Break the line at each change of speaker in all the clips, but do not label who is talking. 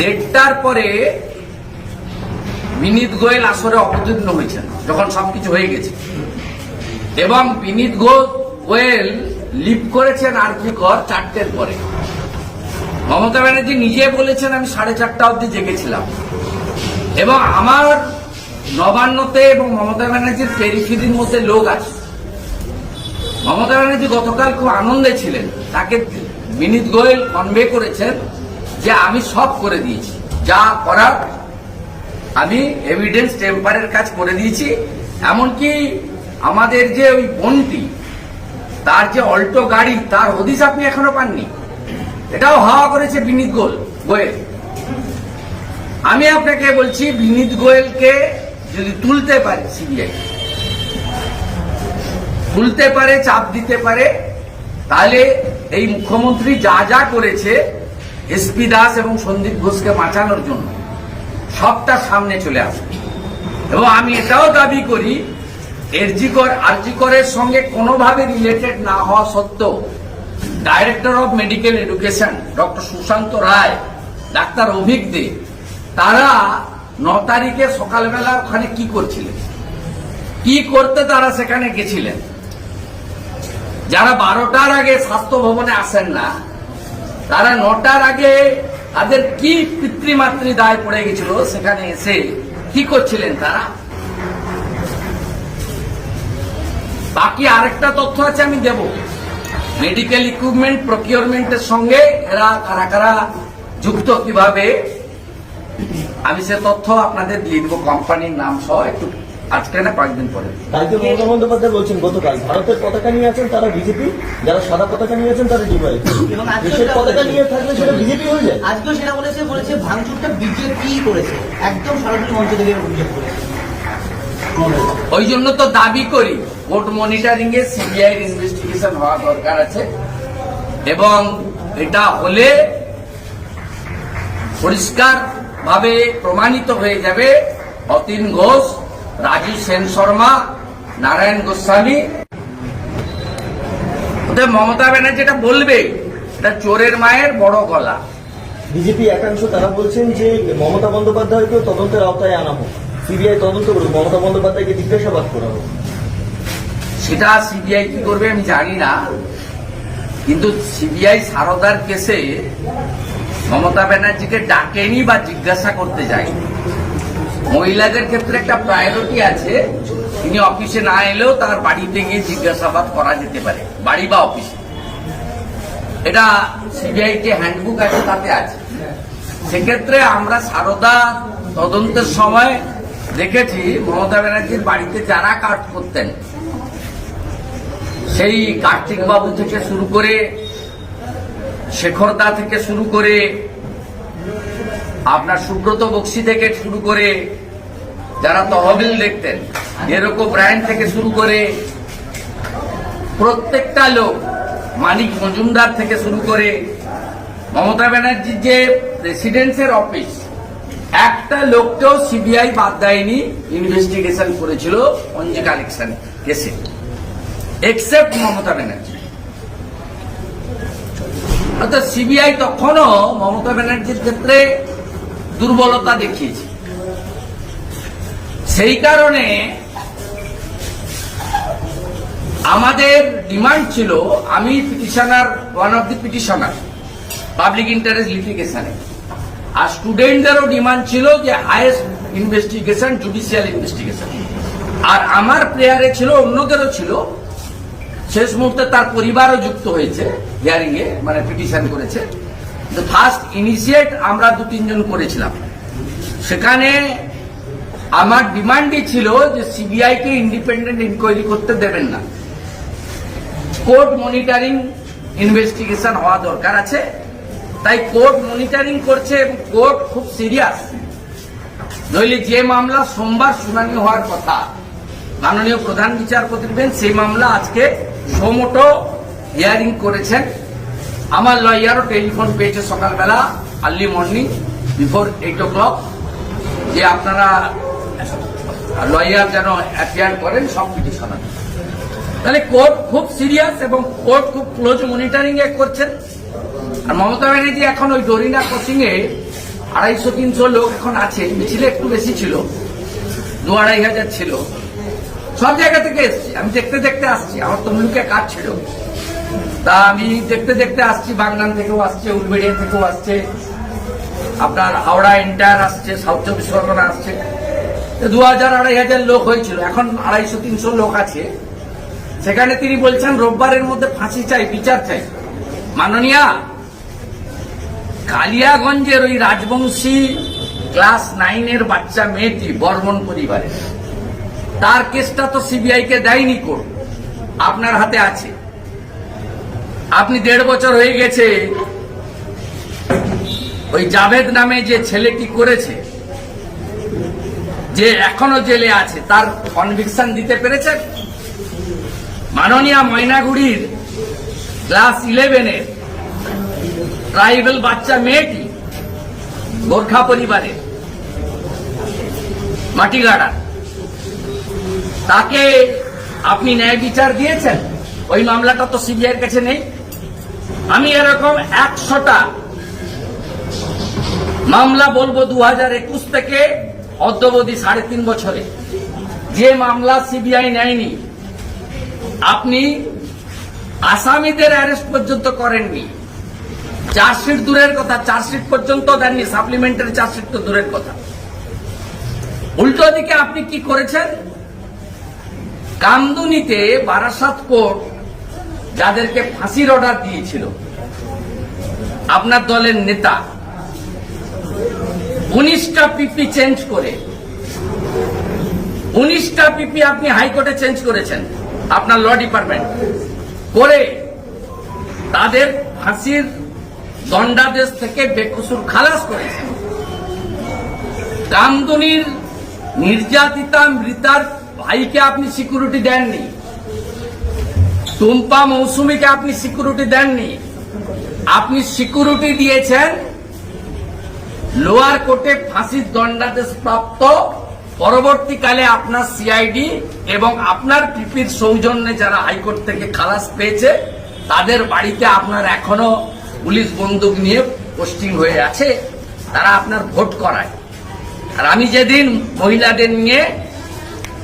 1:30টার পরে বিনীত গোয়েল আসরে অবতীর্ণ হয়েছেন যখন সবকিছু হয়ে গেছে, এবং বিনীত গোয়েল লিভ করেছেন আরজিকর 4টের পরে। মমতা ব্যানার্জি নিজে বলেছেন আমি 4:30 অবধি জেগেছিলাম, এবং আমার নবান্নতে এবং মমতা ব্যানার্জির পেরিফেরির মধ্যে লোক আছে। মমতা ব্যানার্জি গতকাল খুব আনন্দে ছিলেন, তাকে বিনীত গোয়েল কনভে করেছেন যে আমি সব করে দিয়েছি, যা করার আমি এভিডেন্স টেম্পারের কাজ করে দিয়েছি। এমনকি আমাদের যে ওই বন্টি, তার যে অল্টো গাড়ি, তার হদিস আপনি এখনো পাননি, এটাও হাওয়া করেছে বিনীত গোয়েল। আমি আপনাকে বলছি, বিনীত গোয়েলকে যদি তুলতে পারে সিবিআই, তুলতে পারে, চাপ দিতে পারে, তাহলে এই মুখ্যমন্ত্রী যা যা করেছে এসপি দাস এবং সন্দীপ ঘোষকে বাঁচানোর জন্য, সবটা সামনে চলে আসবে। এবং আমি এটাও দাবি করি, আরজিকরের সঙ্গে কোনোভাবে রিলেটেড না হওয়া সত্ত্বেও director of medical education doctor Sushanta Ray, doctor Abhik De, তারা 9 তারিখে সকালবেলা ওখানে কি করছিলেন, কি করতে তারা সেখানে গেছিলেন। যারা 12টার আগে স্বাস্থ্য ভবনে আসেন না, তারা 9টার আগে তাদের কি পিতৃমাতৃ দায় পড়ে গেছিল, সেখানে এসে কি করছিলেন তারা। বাকি আরেকটা তথ্য আছে, আমি দেব। মেডিকেল ইকুইপমেন্ট প্রকিউরমেন্টের সঙ্গে এরা কারা কারা যুক্ত, কিভাবে, আমি সে তথ্য আপনাদের দিয়ে দেবো, কোম্পানির নাম সহ, একটু আজকে না কয়েকদিন পরে।
কালকে মমতা বন্দ্যোপাধ্যায় বলছেন গতকাল ভারতের পতাকা নিয়ে আছেন তারা বিজেপি, যারা সাদা পতাকা নিয়ে আছেন তারা ডিওয়াই। দেশের পতাকা নিয়ে থাকলে সেটা বিজেপি হয়ে যায়।
আজকেও সেটা বলেছে ভাঙচুরটা বিজেপি করেছে, একদম সরাসরি মঞ্চ থেকে অভিযোগ করেছে।
ওই জন্য তো দাবি করি কোর্ট মনিটরিং এ সিবিআই ইনভেস্টিগেশন হওয়া দরকার আছে, এবং এটা হলে পরিষ্কার ভাবে প্রমাণিত হয়ে যাবে অতীন ঘোষ, রাজু সেন শর্মা, নারায়ণ গোস্বামী। মমতা ব্যানার্জি যেটা বলবে, এটা চোরের মায়ের বড় গলা।
বিজেপি একাংশ তারা বলছেন যে মমতা বন্দ্যোপাধ্যায়কেও তদন্তের আওতায় আনা হোক, সিবিআই তদন্ত করুক, মমতা বন্দ্যোপাধ্যায়কে জিজ্ঞাসাবাদ করা হোক।
সেটা সিবিআই কি করবে আমি জানি না, কিন্তু সিবিআই সারদার কেসে মমতা ব্যানার্জিকে ডাকেনি বা জিজ্ঞাসা করতে যায়নি। মহিলাদের ক্ষেত্রে একটা প্রায়োরিটি আছে, তিনি অফিসে না এলেও তার বাড়িতে গিয়ে জিজ্ঞাসাবাদ করা যেতে পারে, বাড়ি বা অফিসে। এটা সিবিআই যে হ্যান্ডবুক আছে তাতে আছে। সেক্ষেত্রে আমরা সারদা তদন্তের সময় দেখেছি মমতা ব্যানার্জির বাড়িতে যারা কাজ করতেন, সেই কার্তিক বাবু থেকে শুরু করে, শেখরদা থেকে শুরু করে, আপনার সুব্রত বক্সি থেকে শুরু করে, যারা তহবিল দেখতেন, এরকম ব্র্যান্ড থেকে শুরু করে প্রত্যেকটা লোক, মানিক মজুমদার থেকে শুরু করে, মমতা ব্যানার্জির যে প্রেসিডেন্সের অফিস, একটা লোককেও সিবিআই বাদ দেয়নি, ইনভেস্টিগেশন করেছিল পঞ্জি কালেকশন কেসে, এক্সেপ্ট মমতা ব্যানার্জি। অর্থাৎ সিবিআই তখনও মমতা ব্যানার্জির ক্ষেত্রে দুর্বলতা দেখিয়েছে। সেই কারণে আমাদের ডিমান্ড ছিল, আমি petitioner, one of the petitioner public interest লিটিগেশনে, আর স্টুডেন্টদেরও ডিমান্ড ছিল যে হাইয়েস্ট ইনভেস্টিগেশন, জুডিশিয়াল ইনভেস্টিগেশন। আর আমার প্রেয়ারে ছিল, অন্যদেরও ছিল, শেষ মুহূর্তে তার পরিবারও যুক্ত হয়েছে হিয়ারিং এ, মানে পিটিশন করেছে। ফার্স্ট ইনিশিয়েট আমরা 2-3 জন করেছিলাম। সেখানে আমার ডিমান্ডই ছিল যে সিবিআই কে ইন্ডিপেন্ডেন্ট ইনকোয়ারি করতে দেবেন না, কোর্ট মনিটরিং ইনভেস্টিগেশন হওয়া দরকার আছে। তাই কোর্ট মনিটরিং করছে, এবং কোর্ট খুব সিরিয়াস। নইলে যে মামলা সোমবার শুনানি হওয়ার কথা, মাননীয় প্রধান বিচারপতির বেঞ্চ সেই মামলা আজকে সোমোটো হিয়ারিং করেছেন। আমার লয়ারও টেলিফোন পেয়েছে সকালবেলা, আর্লি মর্নিং বিফোর 8 o'clock, যে আপনারা লয়ার যেন অ্যাপিয়ার করেন সব পিটিশনার। তাহলে কোর্ট খুব সিরিয়াস, এবং কোর্ট খুব ক্লোজ মনিটরিং এ করছেন। আর মমতা ব্যানার্জি এখন ওই ডোরিনা কোচিং এ 250-300 লোক এখন আছে, মিছিলে একটু বেশি ছিল, 2,000-2,500 ছিল। সব জায়গা থেকে এসছি, আমি দেখতে দেখতে আসছি, আমার তমলুকে কাজ ছিল, তা আমি দেখতে দেখতে আসছি। বাগনান থেকেও আসছে, উলবেড়িয়া থেকেও আসছে, আপনার হাওড়া এন্টায়ার আসছে, সাউথ চব্বিশ পরগনা আসছে। 2,000-2,500 লোক হয়েছিল, এখন 250-300 লোক আছে। সেখানে তিনি বলছেন রোববারের মধ্যে ফাঁসি চাই, বিচার চাই। মাননীয়া, কালিয়াগঞ্জের ওই রাজবংশী ক্লাস 9-এর বাচ্চা মেয়েটি বর্মন পরিবারের, তার কেসটা তো সিবিআই কে দেয়নি কোর্ট, আপনার হাতে আছে। আপনি 1.5 বছর হয়ে গেছে ওই জাভেদ নামে যে ছেলেটি করেছে, যে এখনো জেলে আছে, তার কনভিকশন দিতে পেরেছেন? মাননীয়া, ময়নাগুড়ির ক্লাস 11-এর ট্রাইবেল বাচ্চা মেয়েটি গোর্খা পরিবারের, মাটিগাড়া, তাকে আপনি ন্যায় বিচার দিয়েছেন? ওই মামলাটা তো সিবিআইয়ের কাছে নেই। আমি এরকম 100টা মামলা বলবো 2021 থেকে অদ্যাবধি 3.5 বছরে, যে মামলা সিবিআই নেয়নি। আপনি আসামিদের অ্যারেস্ট পর্যন্ত করেননি, চার্জশিট দূরের কথা, চার্জশিট পর্যন্ত দেননি, সাপ্লিমেন্টারি চার্জশিট তো দূরের কথা। উল্টো দিকে আপনি কি করেছেন? কামদুনিতে বারাসাত কোর্ট যাদেরকে ফাঁসির অর্ডার দিয়েছিল, আপনার দলের নেতা 19টা পিপি চেঞ্জ করে, 19টা পিপি আপনি হাইকোর্টে চেঞ্জ করেছেন, আপনার ল ডিপার্টমেন্ট করে তাদের ফাঁসির দণ্ডাদেশ থেকে বেকসুর খালাস করেছেন। কামদুনির নির্যাতিতা মৃতার ভাইকে আপনি সিকিউরিটি দেননি, টুম্পা মৌসুমীকে আপনি সিকিউরিটি দেননি। আপনি সিকিউরিটি দিয়েছেন লোয়ার কোর্টে ফাঁসির দণ্ডাদেশ প্রাপ্ত, পরবর্তীকালে আপনার সিআইডি এবং আপনার পিপির সৌজন্যে যারা হাইকোর্ট থেকে খালাস পেয়েছে, তাদের বাড়িতে আপনার এখনো পুলিশ বন্দুক নিয়ে পোস্টিং হয়ে আছে, তারা আপনার ভোট করায়। আর আমি যেদিন মহিলাদের নিয়ে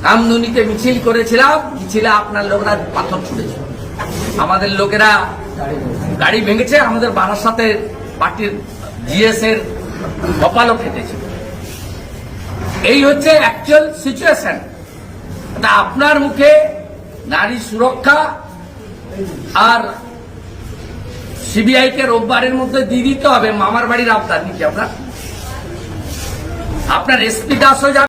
কামদুনিতে মিছিল করেছিলাম, মিছিলে আপনার লোকরা পাথর ছুড়েছে, আমাদের লোকেরা গাড়ি ভেঙেছে, আমাদের বারাসাতের পার্টির জিএস এর কপালও ফেটেছে। এই হচ্ছে অ্যাকচুয়াল সিচুয়েশন। তা আপনার মুখে নারী সুরক্ষা আর সিবিআই কে রোববারের মধ্যে দিয়ে দিতে হবে মামার বাড়ির আবদার নাকি আপনার এসপি দাস হয়ে যাবে।